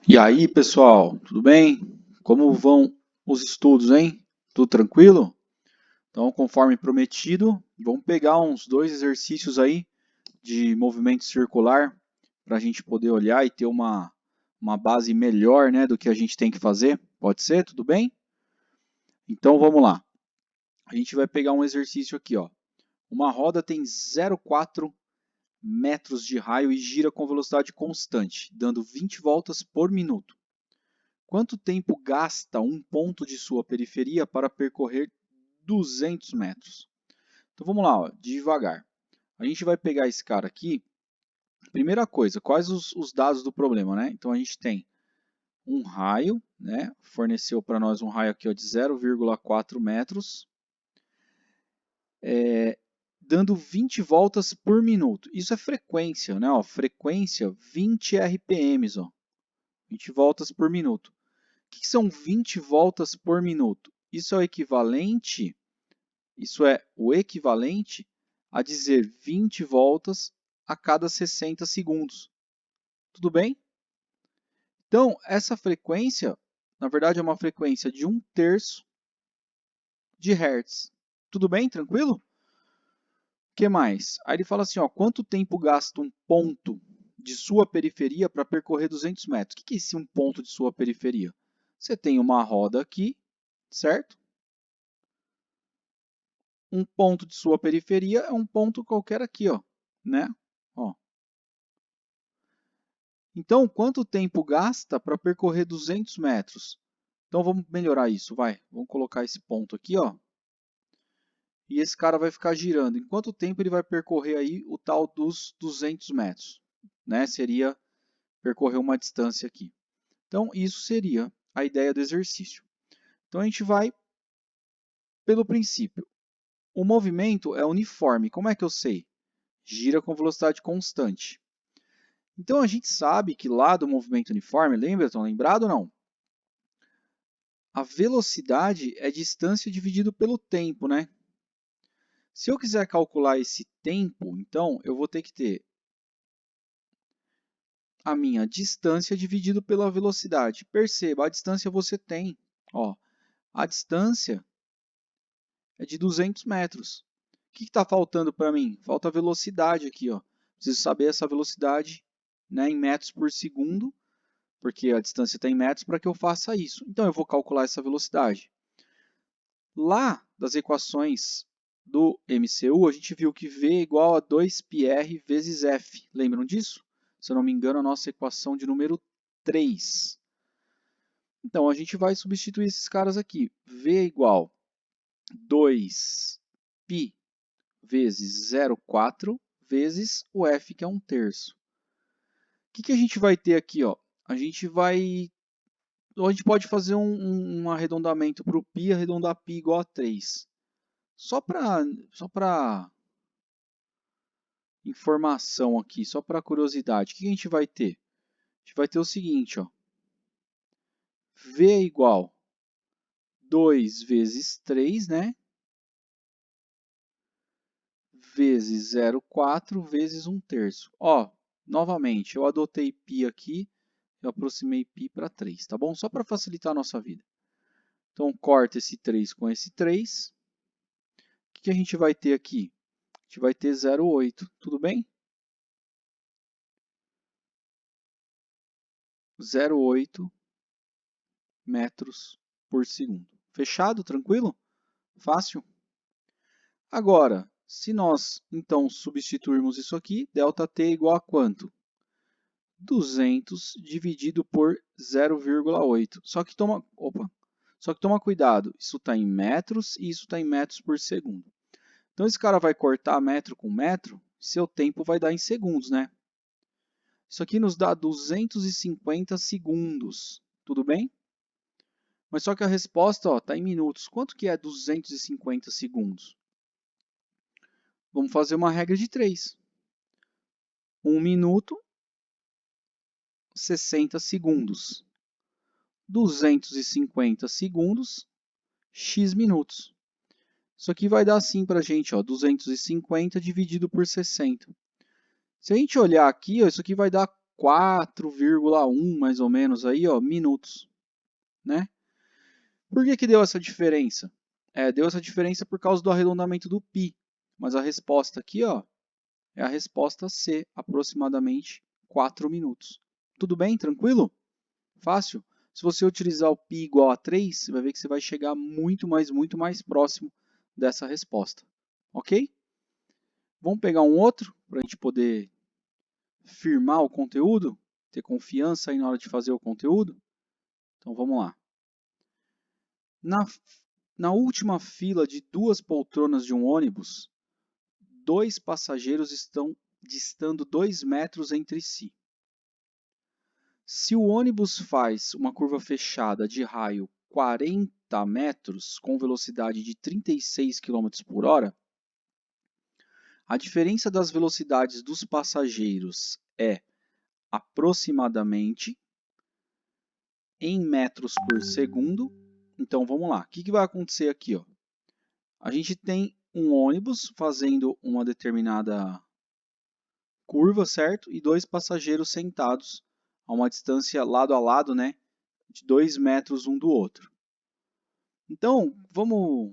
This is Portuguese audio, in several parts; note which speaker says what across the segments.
Speaker 1: E aí, pessoal, tudo bem? Como vão os estudos, hein? Tudo tranquilo? Então, conforme prometido, vamos pegar uns 2 exercícios aí de movimento circular para a gente poder olhar e ter uma base melhor, né, do que a gente tem que fazer. Pode ser? Tudo bem? Então, vamos lá. A gente vai pegar um exercício aqui, ó. Uma roda tem 0,4 metros de raio e gira com velocidade constante, dando 20 voltas por minuto. Quanto tempo gasta um ponto de sua periferia para percorrer 200 metros? Então vamos lá, ó, devagar. A gente vai pegar esse cara aqui. Primeira coisa, quais os dados do problema, né? Então a gente tem um raio, né? Forneceu para nós um raio aqui ó, de 0,4 metros, dando 20 voltas por minuto. Isso é frequência, né? Ó, frequência 20 RPMs, ó, 20 voltas por minuto. O que são 20 voltas por minuto? Isso é o equivalente a dizer 20 voltas a cada 60 segundos. Tudo bem? Então, essa frequência, na verdade, é uma frequência de 1/3 de Hertz. Tudo bem? Tranquilo? O que mais? Aí ele fala assim, ó, quanto tempo gasta um ponto de sua periferia para percorrer 200 metros? O que é esse um ponto de sua periferia? Você tem uma roda aqui, certo? Um ponto de sua periferia é um ponto qualquer aqui, ó, né? Ó. Então, quanto tempo gasta para percorrer 200 metros? Então, vamos melhorar isso, vai. Vamos colocar esse ponto aqui, ó. E esse cara vai ficar girando. Em quanto tempo ele vai percorrer aí o tal dos 200 metros? Né? Seria percorrer uma distância aqui. Então, isso seria a ideia do exercício. Então, a gente vai pelo princípio. O movimento é uniforme. Como é que eu sei? Gira com velocidade constante. Então, a gente sabe que lá do movimento uniforme, lembra? Estão lembrados ou não? A velocidade é distância dividido pelo tempo, né? Se eu quiser calcular esse tempo, então, eu vou ter que ter a minha distância dividido pela velocidade. Perceba, a distância você tem. Ó, a distância é de 200 metros. O que está faltando para mim? Falta a velocidade aqui. Ó. Preciso saber essa velocidade, né, em metros por segundo, porque a distância está em metros, para que eu faça isso. Então, eu vou calcular essa velocidade. Lá das equações do MCU, a gente viu que V é igual a 2πr vezes F. Lembram disso? Se eu não me engano, a nossa equação de número 3. Então, a gente vai substituir esses caras aqui. V é igual a 2π vezes 0,4 vezes o F, que é 1/3. O que a gente vai ter aqui? Ó? A gente pode fazer um arredondamento para o π, arredondar π igual a 3. Só para informação aqui, só para curiosidade, o que a gente vai ter? A gente vai ter o seguinte, ó. V é igual a 2 vezes 3, né? Vezes 0,4 vezes 1/3. Ó, novamente, eu adotei π aqui, eu aproximei π para 3, tá bom? Só para facilitar a nossa vida. Então, corta esse 3 com esse 3. O que a gente vai ter aqui? A gente vai ter 0,8, tudo bem? 0,8 metros por segundo. Fechado? Tranquilo? Fácil? Agora, se nós, então, substituirmos isso aqui, ΔT é igual a quanto? 200 dividido por 0,8. Só que toma cuidado, isso está em metros e isso está em metros por segundo. Então, esse cara vai cortar metro com metro, seu tempo vai dar em segundos, né? Isso aqui nos dá 250 segundos, tudo bem? Mas só que a resposta está em minutos. Quanto que é 250 segundos? Vamos fazer uma regra de 3. 1 minuto, 60 segundos. 250 segundos, x minutos. Isso aqui vai dar assim para a gente, ó, 250 dividido por 60. Se a gente olhar aqui, ó, isso aqui vai dar 4,1 mais ou menos aí, ó, minutos, né? Por que que deu essa diferença? Deu essa diferença por causa do arredondamento do π, mas a resposta aqui, ó, é a resposta C, aproximadamente 4 minutos. Tudo bem? Tranquilo? Fácil? Se você utilizar o π igual a 3, você vai ver que você vai chegar muito mais próximo dessa resposta. Ok? Vamos pegar um outro para a gente poder firmar o conteúdo, ter confiança aí na hora de fazer o conteúdo? Então vamos lá. Na última fila de 2 poltronas de um ônibus, 2 passageiros estão distando 2 metros entre si. Se o ônibus faz uma curva fechada de raio 40 metros com velocidade de 36 km por hora, a diferença das velocidades dos passageiros é aproximadamente em metros por segundo. Então vamos lá. O que vai acontecer aqui? Ó? A gente tem um ônibus fazendo uma determinada curva, certo? E 2 passageiros sentados a uma distância lado a lado, né? De 2 metros um do outro. Então,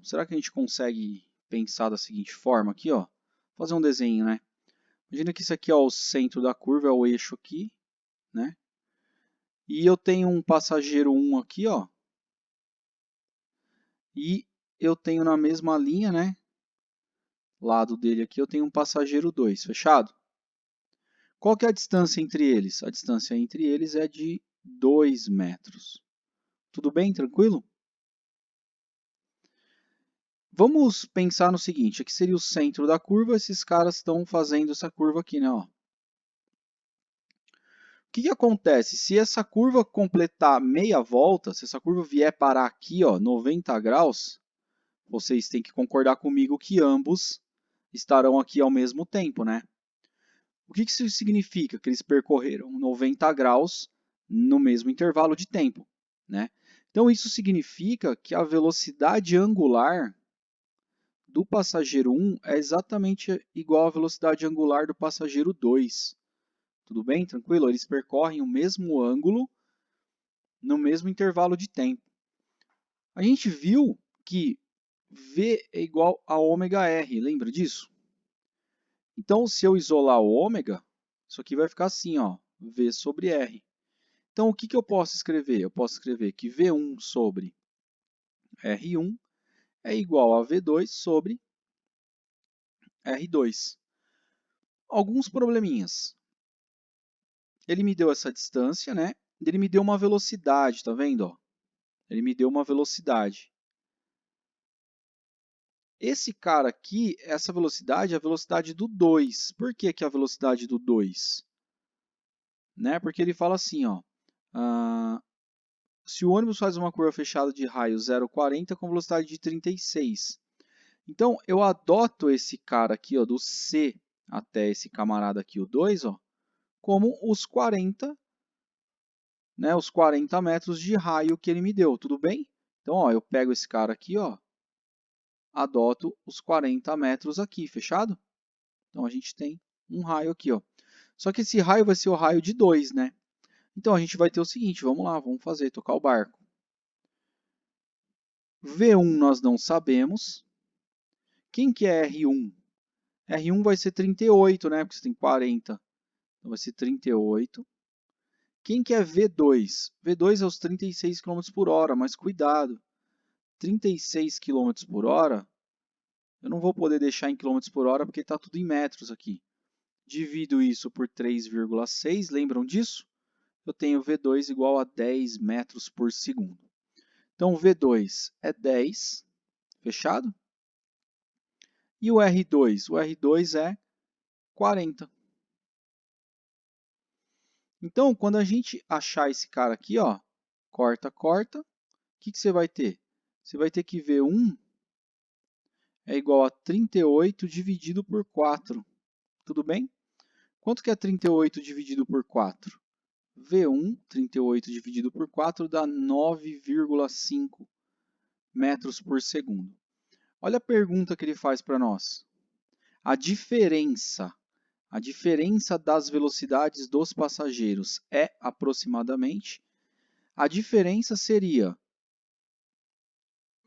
Speaker 1: será que a gente consegue pensar da seguinte forma aqui, ó? Fazer um desenho, né? Imagina que isso aqui é o centro da curva, é o eixo aqui, né? E eu tenho um passageiro 1 aqui, ó. E eu tenho na mesma linha, né? Lado dele aqui, eu tenho um passageiro 2, fechado? Qual que é a distância entre eles? A distância entre eles é de 2 metros. Tudo bem? Tranquilo? Vamos pensar no seguinte, aqui seria o centro da curva, esses caras estão fazendo essa curva aqui, né? Ó. O que acontece? Se essa curva completar meia volta, se essa curva vier parar aqui, ó, 90 graus, vocês têm que concordar comigo que ambos estarão aqui ao mesmo tempo, né? O que isso significa? Que eles percorreram 90 graus no mesmo intervalo de tempo, né? Então, isso significa que a velocidade angular do passageiro 1 é exatamente igual à velocidade angular do passageiro 2. Tudo bem? Tranquilo? Eles percorrem o mesmo ângulo no mesmo intervalo de tempo. A gente viu que V é igual a ômega R, lembra disso? Então, se eu isolar o ômega, isso aqui vai ficar assim, ó, V sobre R. Então, o que eu posso escrever? Eu posso escrever que V1 sobre R1 é igual a V2 sobre R2. Alguns probleminhas. Ele me deu essa distância, né? Ele me deu uma velocidade, tá vendo? Ó? Ele me deu uma velocidade. Esse cara aqui, essa velocidade é a velocidade do 2. Por que é a velocidade do 2? Né? Porque ele fala assim, ó, se o ônibus faz uma curva fechada de raio 0,40 com velocidade de 36. Então, eu adoto esse cara aqui, ó, do C até esse camarada aqui, o 2, ó, como os 40, né, os 40 metros de raio que ele me deu, tudo bem? Então, ó, eu pego esse cara aqui, ó, adoto os 40 metros aqui, fechado? Então, a gente tem um raio aqui, ó. Só que esse raio vai ser o raio de 2, né? Então, a gente vai ter o seguinte, vamos lá, vamos fazer, tocar o barco. V1 nós não sabemos. Quem que é R1? R1 vai ser 38, né? Porque você tem 40. Então, vai ser 38. Quem que é V2? V2 é os 36 km por hora, mas cuidado. 36 km por hora, eu não vou poder deixar em km por hora porque está tudo em metros aqui. Divido isso por 3,6, lembram disso? Eu tenho V2 igual a 10 metros por segundo. Então, V2 é 10, fechado? E o R2? O R2 é 40. Então, quando a gente achar esse cara aqui, ó, corta, corta, o que você vai ter? Você vai ter que V1 é igual a 38 dividido por 4. Tudo bem? Quanto que é 38 dividido por 4? V1, 38 dividido por 4, dá 9,5 metros por segundo. Olha a pergunta que ele faz para nós. A diferença a diferença das velocidades dos passageiros é aproximadamente, a diferença seria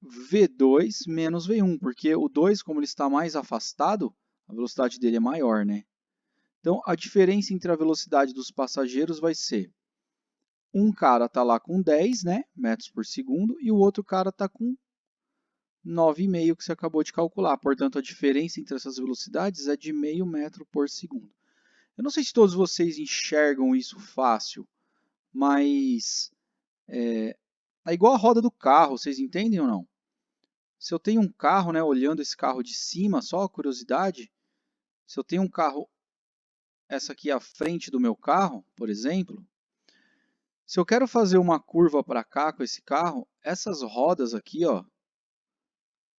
Speaker 1: V2 menos V1, porque o 2, como ele está mais afastado, a velocidade dele é maior, né? Então, a diferença entre a velocidade dos passageiros vai ser, um cara está lá com 10, né, metros por segundo, e o outro cara está com 9,5 que você acabou de calcular. Portanto, a diferença entre essas velocidades é de meio metro por segundo. Eu não sei se todos vocês enxergam isso fácil, mas é igual a roda do carro, vocês entendem ou não? Se eu tenho um carro, né, olhando esse carro de cima, só curiosidade, se eu tenho um carro, essa aqui é a frente do meu carro, por exemplo, se eu quero fazer uma curva para cá com esse carro, essas rodas aqui, ó,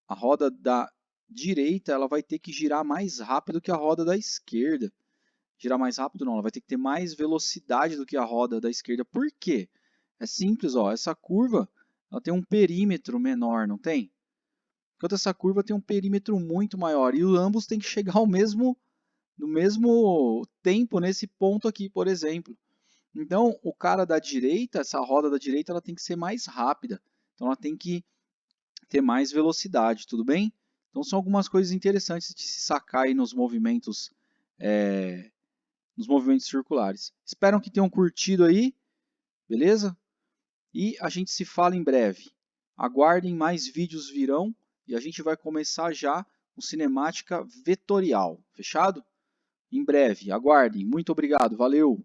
Speaker 1: a roda da direita ela vai ter que girar mais rápido que a roda da esquerda. Girar mais rápido não, ela vai ter que ter mais velocidade do que a roda da esquerda. Por quê? É simples, ó, essa curva ela tem um perímetro menor, não tem? Enquanto essa curva tem um perímetro muito maior. E ambos têm que chegar no mesmo tempo nesse ponto aqui, por exemplo. Então, o cara da direita, essa roda da direita, ela tem que ser mais rápida. Então, ela tem que ter mais velocidade, tudo bem? Então, são algumas coisas interessantes de se sacar aí nos movimentos circulares. Espero que tenham curtido aí, beleza? E a gente se fala em breve. Aguardem, mais vídeos virão e a gente vai começar já com cinemática vetorial, fechado? Em breve, aguardem. Muito obrigado, valeu!